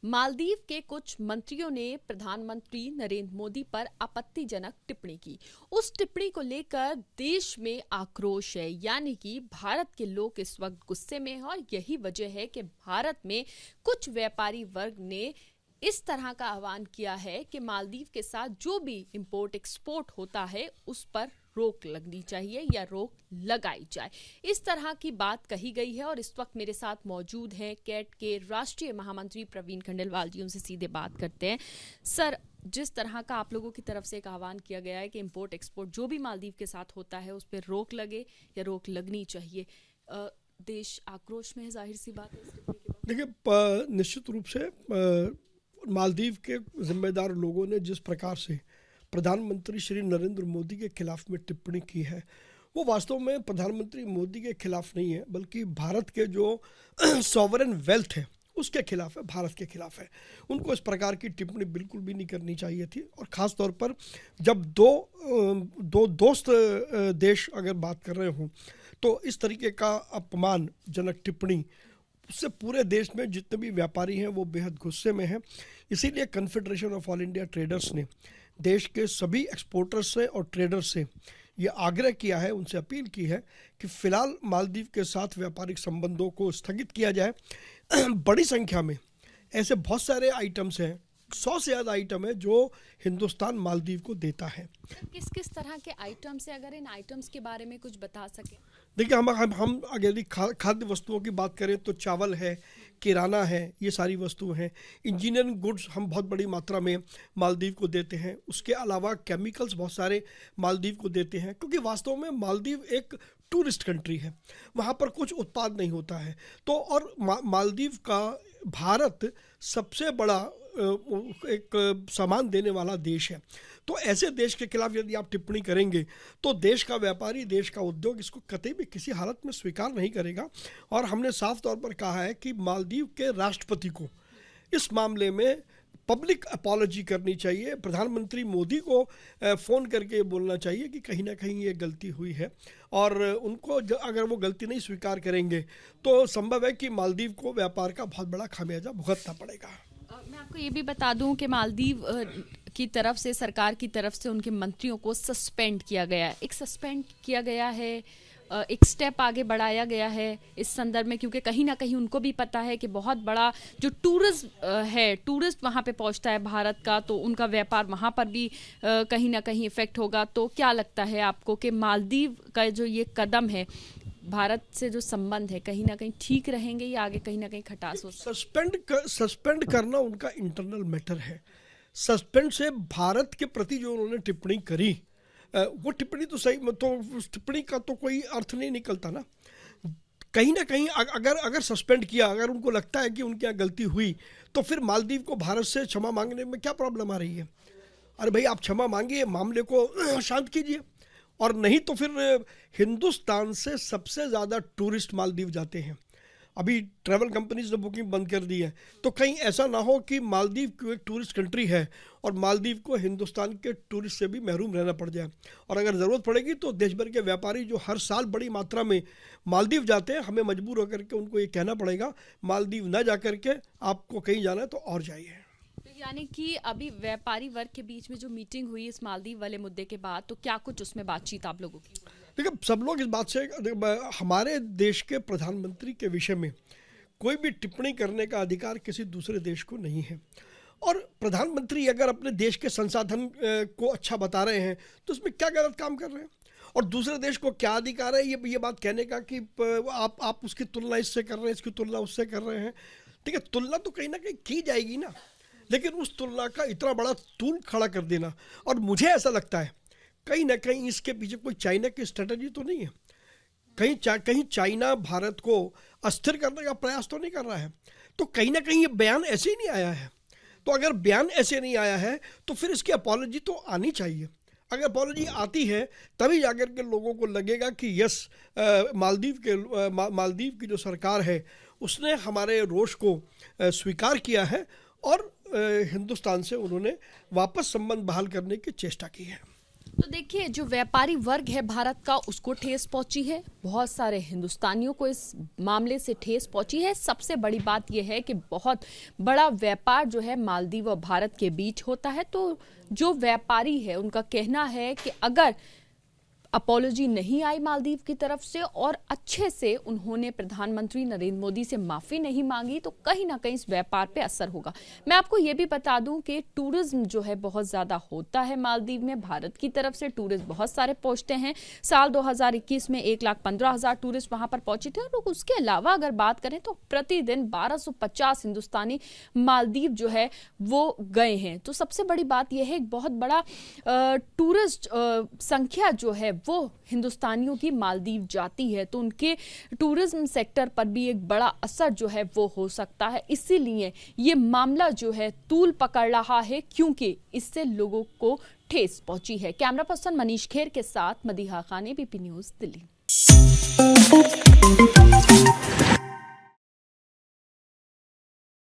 मालदीव के कुछ मंत्रियों ने प्रधानमंत्री नरेंद्र मोदी पर आपत्तिजनक टिप्पणी की। उस टिप्पणी को लेकर देश में आक्रोश है, यानी कि भारत के लोग इस वक्त गुस्से में हैं और यही वजह है कि भारत में कुछ व्यापारी वर्ग ने इस तरह का आह्वान किया है कि मालदीव के साथ जो भी इंपोर्ट एक्सपोर्ट होता है उस पर रोक लगनी चाहिए या रोक लगाई जाए। इस तरह की बात कही गई है और इस वक्त मेरे साथ मौजूद हैं कैट के राष्ट्रीय महामंत्री प्रवीण खंडेलवाल जी। उनसे सीधे बात करते हैं। सर, जिस तरह का आप लोगों की तरफ से एक आह्वान किया गया है कि इंपोर्ट एक्सपोर्ट जो भी मालदीव के साथ होता है उस पर रोक लगे या रोक लगनी चाहिए, देश आक्रोश में है, जाहिर सी बात है। देखिए, निश्चित रूप से मालदीव के जिम्मेदार लोगों ने जिस प्रकार से प्रधानमंत्री श्री नरेंद्र मोदी के खिलाफ में टिप्पणी की है, वो वास्तव में प्रधानमंत्री मोदी के खिलाफ नहीं है, बल्कि भारत के जो सॉवरेन वेल्थ है उसके खिलाफ है, भारत के खिलाफ है। उनको इस प्रकार की टिप्पणी बिल्कुल भी नहीं करनी चाहिए थी। और ख़ास तौर पर जब दो दोस्त देश अगर बात कर रहे हों तो इस तरीके का अपमानजनक टिप्पणी, उससे पूरे देश में जितने भी व्यापारी हैं वो बेहद गुस्से में हैं। इसीलिए confederation of all India traders ने देश के सभी एक्सपोर्टर्स से और ट्रेडर्स से ये आग्रह किया है, उनसे अपील की है कि फ़िलहाल मालदीव के साथ व्यापारिक संबंधों को स्थगित किया जाए। बड़ी संख्या में ऐसे बहुत सारे आइटम्स हैं, 100 से ज़्यादा आइटम है जो हिंदुस्तान मालदीव को देता है। किस किस तरह के आइटम्स है, अगर इन आइटम्स के बारे में कुछ बता सकें? देखिए, हम अगर यदि खाद्य वस्तुओं की बात करें तो चावल है, किराना है, ये सारी वस्तुएं हैं। इंजीनियरिंग गुड्स हम बहुत बड़ी मात्रा में मालदीव को देते हैं। उसके अलावा केमिकल्स बहुत सारे मालदीव को देते हैं, क्योंकि वास्तव में मालदीव एक टूरिस्ट कंट्री है, वहाँ पर कुछ उत्पाद नहीं होता है। तो और मालदीव का भारत सबसे बड़ा एक सामान देने वाला देश है। तो ऐसे देश के खिलाफ यदि आप टिप्पणी करेंगे तो देश का व्यापारी, देश का उद्योग इसको कतई भी किसी हालत में स्वीकार नहीं करेगा। और हमने साफ तौर पर कहा है कि मालदीव के राष्ट्रपति को इस मामले में पब्लिक अपॉलॉजी करनी चाहिए। प्रधानमंत्री मोदी को फ़ोन करके बोलना चाहिए कि कहीं ना कहीं ये गलती हुई है, और उनको अगर वो गलती नहीं स्वीकार करेंगे तो संभव है कि मालदीव को व्यापार का बहुत बड़ा खामियाजा भुगतना पड़ेगा। मैं आपको ये भी बता दूं कि मालदीव की तरफ से, सरकार की तरफ से उनके मंत्रियों को सस्पेंड किया गया है। एक सस्पेंड किया गया है, एक स्टेप आगे बढ़ाया गया है इस संदर्भ में, क्योंकि कहीं ना कहीं उनको भी पता है कि बहुत बड़ा जो टूरिस्ट वहाँ पे पहुँचता है भारत का, तो उनका व्यापार वहाँ पर भी कहीं ना कहीं इफेक्ट होगा। तो क्या लगता है आपको कि मालदीव का जो ये कदम है, भारत से जो संबंध है, कहीं ना कहीं ठीक रहेंगे या आगे कहीं ना कहीं खटास हो? सस्पेंड करना उनका इंटरनल मैटर है। सस्पेंड से भारत के प्रति जो उन्होंने टिप्पणी करी, वो टिप्पणी तो सही, तो उस टिप्पणी का तो कोई अर्थ नहीं निकलता ना। कहीं ना कहीं अगर सस्पेंड किया, अगर उनको लगता है कि उनके यहाँ गलती हुई, तो फिर मालदीव को भारत से क्षमा मांगने में क्या प्रॉब्लम आ रही है? अरे भाई, आप क्षमा मांगिए, मामले को शांत कीजिए। और नहीं तो फिर हिंदुस्तान से सबसे ज़्यादा टूरिस्ट मालदीव जाते हैं। अभी ट्रैवल कंपनीज ने बुकिंग बंद कर दी है, तो कहीं ऐसा ना हो कि मालदीव को एक टूरिस्ट कंट्री है और मालदीव को हिंदुस्तान के टूरिस्ट से भी महरूम रहना पड़ जाए। और अगर ज़रूरत पड़ेगी तो देश भर के व्यापारी जो हर साल बड़ी मात्रा में मालदीव जाते हैं, हमें मजबूर होकर के उनको ये कहना पड़ेगा, मालदीव ना जा करके आपको कहीं जाना है तो और जाइए। यानी कि अभी व्यापारी वर्ग के बीच में जो मीटिंग हुई इस मालदीव वाले मुद्दे के बाद, तो क्या कुछ उसमें बातचीत आप लोगों की? देखिए, सब लोग इस बात से, हमारे देश के प्रधानमंत्री के विषय में कोई भी टिप्पणी करने का अधिकार किसी दूसरे देश को नहीं है। और प्रधानमंत्री अगर अपने देश के संसाधन को अच्छा बता रहे हैं तो उसमें क्या गलत काम कर रहे हैं? और दूसरे देश को क्या अधिकार है ये बात कहने का कि आप उसकी तुलना इससे कर रहे हैं, इसकी तुलना उससे कर रहे हैं? ठीक है, तुलना तो कहीं ना कहीं की जाएगी ना, लेकिन उस तुलना का इतना बड़ा तूल खड़ा कर देना, और मुझे ऐसा लगता है कहीं ना कहीं इसके पीछे कोई चाइना की स्ट्रेटजी तो नहीं है। कहीं चाइना भारत को अस्थिर करने का प्रयास तो नहीं कर रहा है। तो कहीं ना कहीं ये बयान ऐसे ही नहीं आया है। तो अगर बयान ऐसे नहीं आया है तो फिर इसकी अपॉलॉजी तो आनी चाहिए। अगर अपॉलॉजी आती है तभी जाकर के लोगों को लगेगा कि यस, मालदीव की जो सरकार है उसने हमारे रोष को स्वीकार किया है और हिंदुस्तान से उन्होंने वापस संबंध बहाल करने की चेष्टा की है। तो देखिए, जो व्यापारी वर्ग है भारत का, उसको ठेस पहुंची है। बहुत सारे हिंदुस्तानियों को इस मामले से ठेस पहुंची है। सबसे बड़ी बात यह है कि बहुत बड़ा व्यापार जो है मालदीव और भारत के बीच होता है। तो जो व्यापारी है उनका कहना है कि अगर अपॉलॉजी नहीं आई मालदीव की तरफ से और अच्छे से उन्होंने प्रधानमंत्री नरेंद्र मोदी से माफी नहीं मांगी, तो कहीं ना कहीं इस व्यापार पे असर होगा। मैं आपको ये भी बता दूं कि टूरिज्म जो है बहुत ज्यादा होता है मालदीव में। भारत की तरफ से टूरिस्ट बहुत सारे पहुंचते हैं। साल 2021 में 1,15,000 टूरिस्ट वहां पर पहुंचे थे। और उसके अलावा अगर बात करें तो प्रतिदिन 1250 हिंदुस्तानी मालदीव जो है वो गए हैं। तो सबसे बड़ी बात यह है, एक बहुत बड़ा टूरिस्ट संख्या जो है वो हिंदुस्तानियों की मालदीव जाती है। तो उनके टूरिज्म सेक्टर पर भी एक बड़ा असर जो है वो हो सकता है। इसीलिए ये मामला जो है तूल पकड़ रहा है, क्योंकि इससे लोगों को ठेस पहुंची है। कैमरा पर्सन मनीष खेर के साथ मदीहा खान, ABP न्यूज़, दिल्ली।